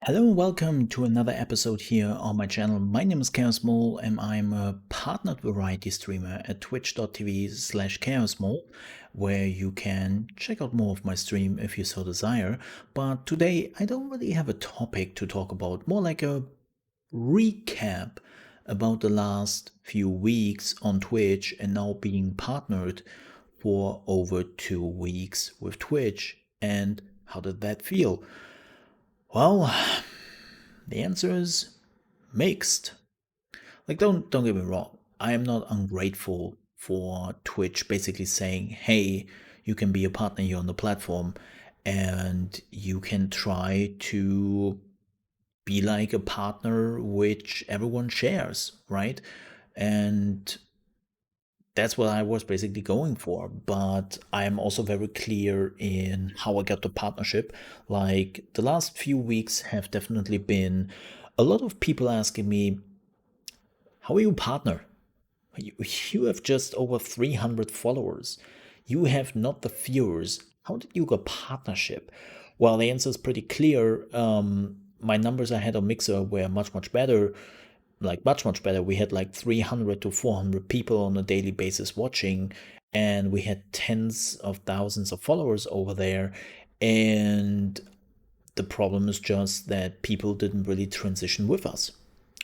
Hello and welcome to another episode here on my channel. My name is Chaosmole and I'm a partnered variety streamer at twitch.tv/chaosmole, where you can check out more of my stream if you so desire. But today I don't really have a topic to talk about, more like a recap about the last few weeks on Twitch and now being partnered for over 2 weeks with Twitch. And how did that feel? Well, the answer is mixed. Like, don't get me wrong. I am not ungrateful for Twitch basically saying, "Hey, you can be a partner here on the platform, and you can try to be like a partner which everyone shares, right?" And that's what I was basically going for. But I am also very clear in how I got the partnership. Like, the last few weeks have definitely been a lot of people asking me, how are you a partner? You have just over 300 followers. You have not the viewers. How did you get partnership? Well, the answer is pretty clear. My numbers I had on Mixer were much better, like much better. We had like 300 to 400 people on a daily basis watching, and we had tens of thousands of followers over there. And the problem is just that people didn't really transition with us.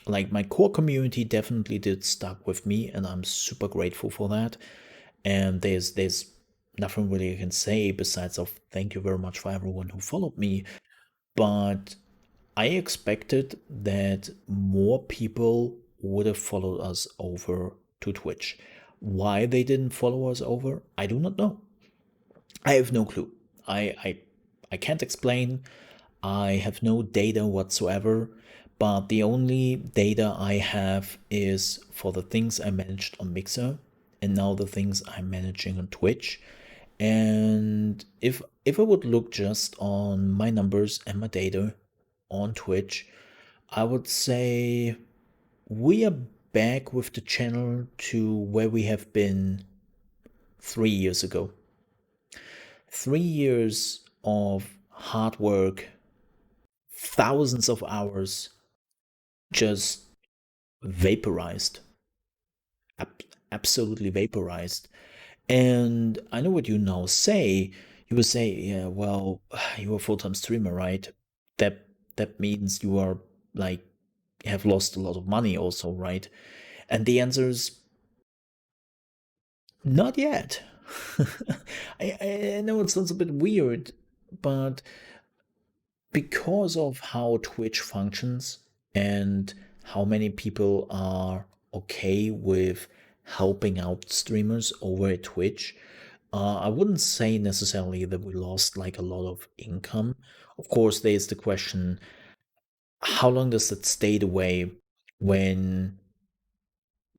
Like, my core community definitely did stuck with me, and I'm super grateful for that. And there's nothing really I can say besides of thank you very much for everyone who followed me. But I expected that more people would have followed us over to Twitch. Why they didn't follow us over, I do not know. I have no clue. I can't explain. I have no data whatsoever, but the only data I have is for the things I managed on Mixer and now the things I'm managing on Twitch. And if I would look just on my numbers and my data on Twitch, I would say we are back with the channel to where we have been 3 years ago. 3 years of hard work, thousands of hours just vaporized, absolutely vaporized. And I know what you now say. You will say, "Yeah, well, you're a full-time streamer, right? That that means you are like have lost a lot of money, also, right?" And the answer is not yet. I know it sounds a bit weird, but because of how Twitch functions and how many people are okay with helping out streamers over at Twitch, I wouldn't say necessarily that we lost like a lot of income. Of course, there's the question, how long does it stay the way when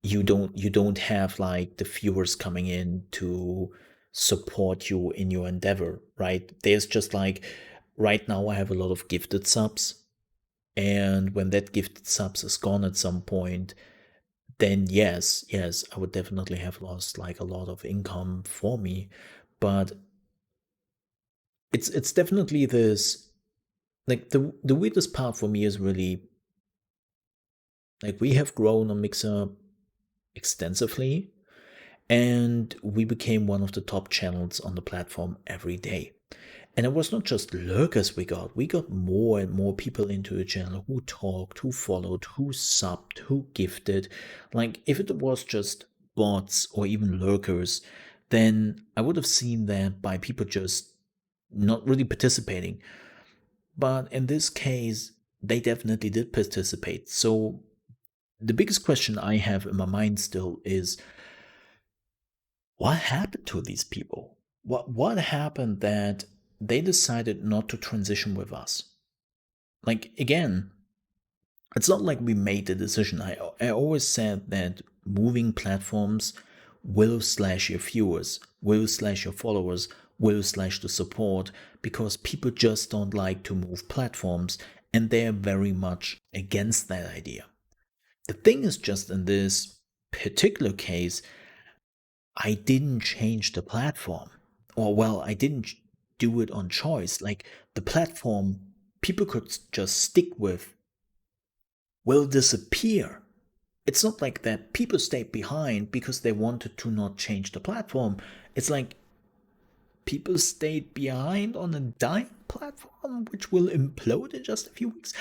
you don't have like the viewers coming in to support you in your endeavor, right? There's just like, right now I have a lot of gifted subs, and when that gifted subs is gone at some point, then yes, I would definitely have lost like a lot of income for me. But it's definitely this, like, the weirdest part for me is really, like, we have grown on Mixer extensively, and we became one of the top channels on the platform every day. And it was not just lurkers we got more and more people into the channel who talked, who followed, who subbed, who gifted. Like, if it was just bots or even lurkers, then I would have seen that by people just not really participating. But in this case, they definitely did participate. So the biggest question I have in my mind still is, what happened to these people? What happened that they decided not to transition with us? Like, again, it's not like we made the decision. I always said that moving platforms will slash your viewers, will slash your followers, will slash the support, because people just don't like to move platforms, and they're very much against that idea. The thing is, just in this particular case, I didn't change the platform. Or, well, I didn't do it on choice. Like, the platform people could just stick with will disappear. It's not like that people stayed behind because they wanted to not change the platform. It's like people stayed behind on a dying platform which will implode in just a few weeks.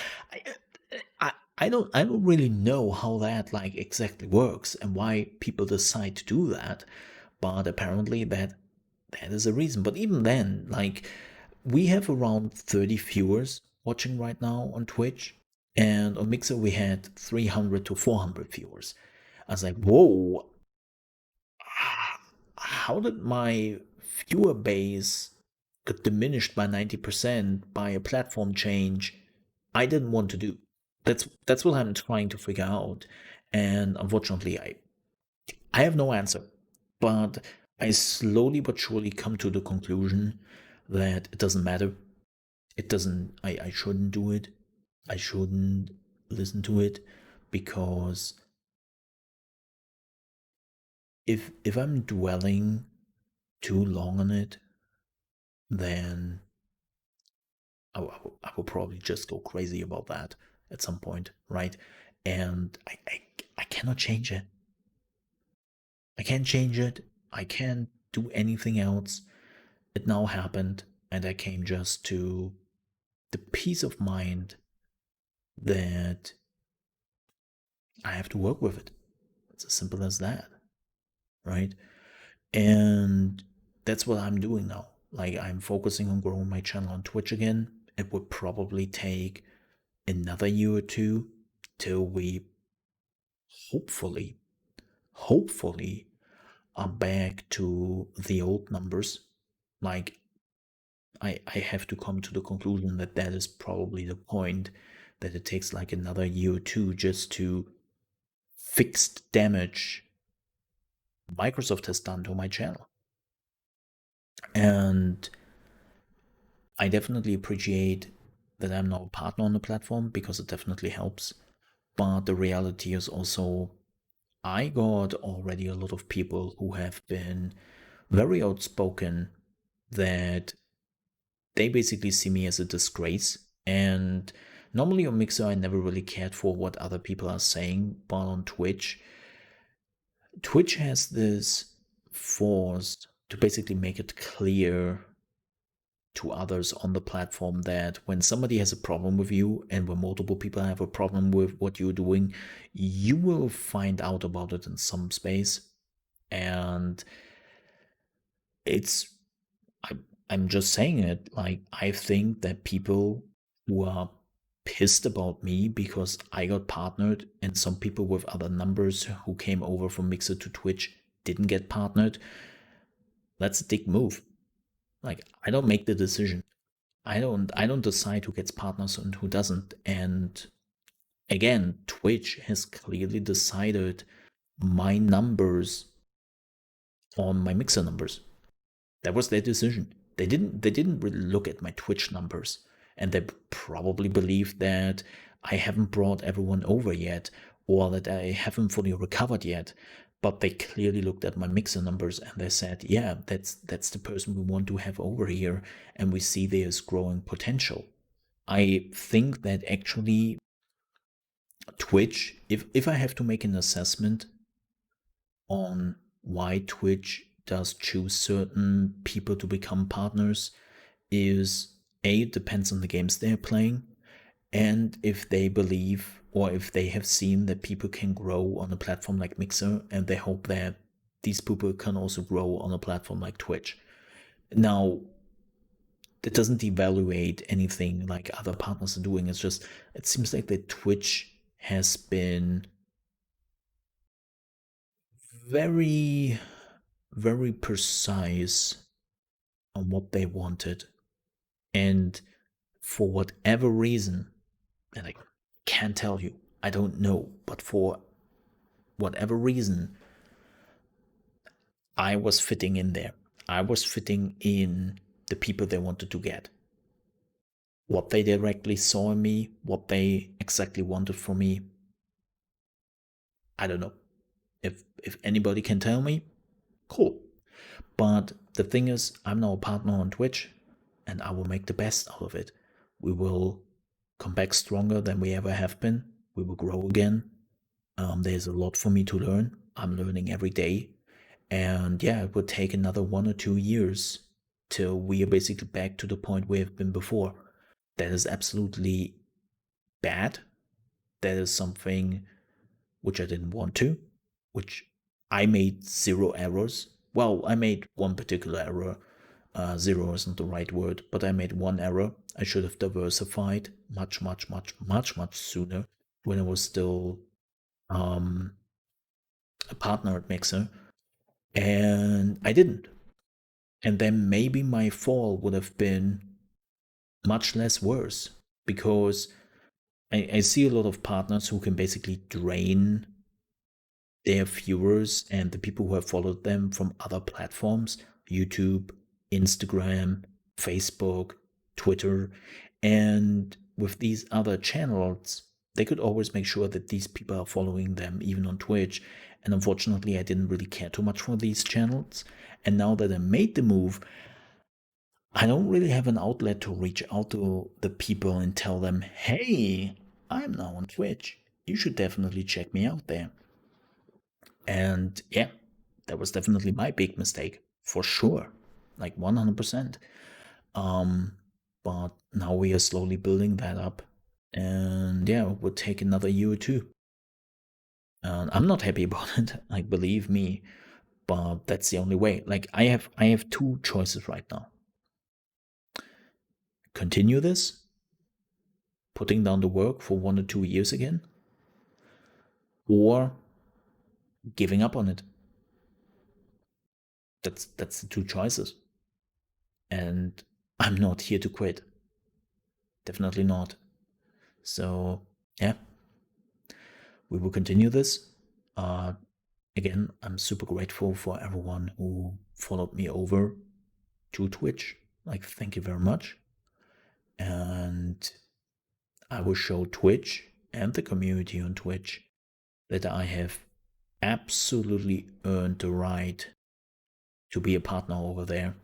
I don't really know how that like exactly works and why people decide to do that, but apparently that is a reason. But even then, like, we have around 30 viewers watching right now on Twitch, and on Mixer we had 300 to 400 viewers. I was like, whoa, how did my viewer base get diminished by 90% by a platform change I didn't want to do? That's what I'm trying to figure out, and unfortunately I have no answer. But I slowly but surely come to the conclusion that it doesn't matter. It doesn't, I shouldn't do it. I shouldn't listen to it, because if I'm dwelling too long on it, then I will probably just go crazy about that at some point, right? And I cannot change it. I can't change it. I can't do anything else. It now happened, and I came just to the peace of mind that I have to work with it. It's as simple as that, right? And that's what I'm doing now. Like, I'm focusing on growing my channel on Twitch again. It would probably take another year or two till we hopefully are back to the old numbers. Like, I have to come to the conclusion that that is probably the point, that it takes like another year or two just to fix the damage Microsoft has done to my channel. And I definitely appreciate that I'm now a partner on the platform, because it definitely helps. But the reality is also, I got already a lot of people who have been very outspoken that they basically see me as a disgrace. And normally on Mixer, I never really cared for what other people are saying, but on Twitch has this force to basically make it clear to others on the platform that when somebody has a problem with you, and when multiple people have a problem with what you're doing, you will find out about it in some space. And it's, I'm just saying it, like, I think that people who are pissed about me because I got partnered and some people with other numbers who came over from Mixer to Twitch didn't get partnered, that's a dick move. Like, I don't make the decision. I don't decide who gets partners and who doesn't. And again, Twitch has clearly decided my numbers on my Mixer numbers. That was their decision. They didn't really look at my Twitch numbers, and they probably believe that I haven't brought everyone over yet, or that I haven't fully recovered yet. But they clearly looked at my Mixer numbers and they said, yeah, that's the person we want to have over here, and we see there's growing potential. I think that actually Twitch, if I have to make an assessment on why Twitch does choose certain people to become partners, is it depends on the games they're playing, and if they believe, or if they have seen that people can grow on a platform like Mixer, and they hope that these people can also grow on a platform like Twitch. Now, that doesn't evaluate anything like other partners are doing. It's just, it seems like that Twitch has been very, very precise on what they wanted. And for whatever reason, and I can't tell you, I don't know, but for whatever reason, I was fitting in there. I was fitting in the people they wanted to get. What they directly saw in me, what they exactly wanted from me, I don't know. If anybody can tell me, cool. But the thing is, I'm now a partner on Twitch, and I will make the best out of it. We will come back stronger than we ever have been. We will grow again. There's a lot for me to learn. I'm learning every day. And yeah, it would take another 1 or 2 years till we are basically back to the point we have been before. That is absolutely bad. That is something which I didn't want to, which I made 0 errors. Well, I made one particular error. Zero isn't the right word, but I made one error. I should have diversified much sooner when I was still a partner at Mixer, and I didn't. And then maybe my fall would have been much less worse, because I see a lot of partners who can basically drain their viewers and the people who have followed them from other platforms: YouTube, Instagram, Facebook, Twitter. And with these other channels, they could always make sure that these people are following them even on Twitch. And unfortunately, I didn't really care too much for these channels. And now that I made the move, I don't really have an outlet to reach out to the people and tell them, hey, I'm now on Twitch. You should definitely check me out there. And yeah, that was definitely my big mistake, for sure, like 100%. But now we are slowly building that up, and yeah, it would take another year or two. And I'm not happy about it, like, believe me, but that's the only way. Like, I have two choices right now: continue this, putting down the work for 1 or 2 years again, or giving up on it. That's the two choices. And I'm not here to quit. Definitely not. So yeah, we will continue this. Again, I'm super grateful for everyone who followed me over to Twitch. Like, thank you very much. And I will show Twitch and the community on Twitch that I have absolutely earned the right to be a partner over there.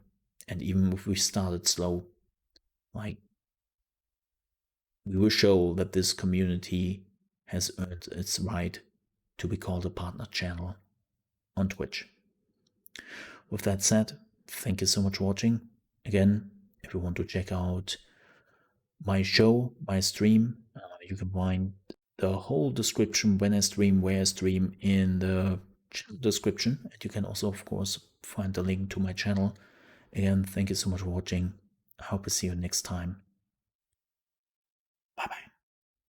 And even if we started slow, like, we will show that this community has earned its right to be called a partner channel on Twitch. With that said, thank you so much for watching. Again, if you want to check out my show, my stream, you can find the whole description, when I stream, where I stream, in the description. And you can also, of course, find the link to my channel. Again, thank you so much for watching. I hope to see you next time. Bye bye.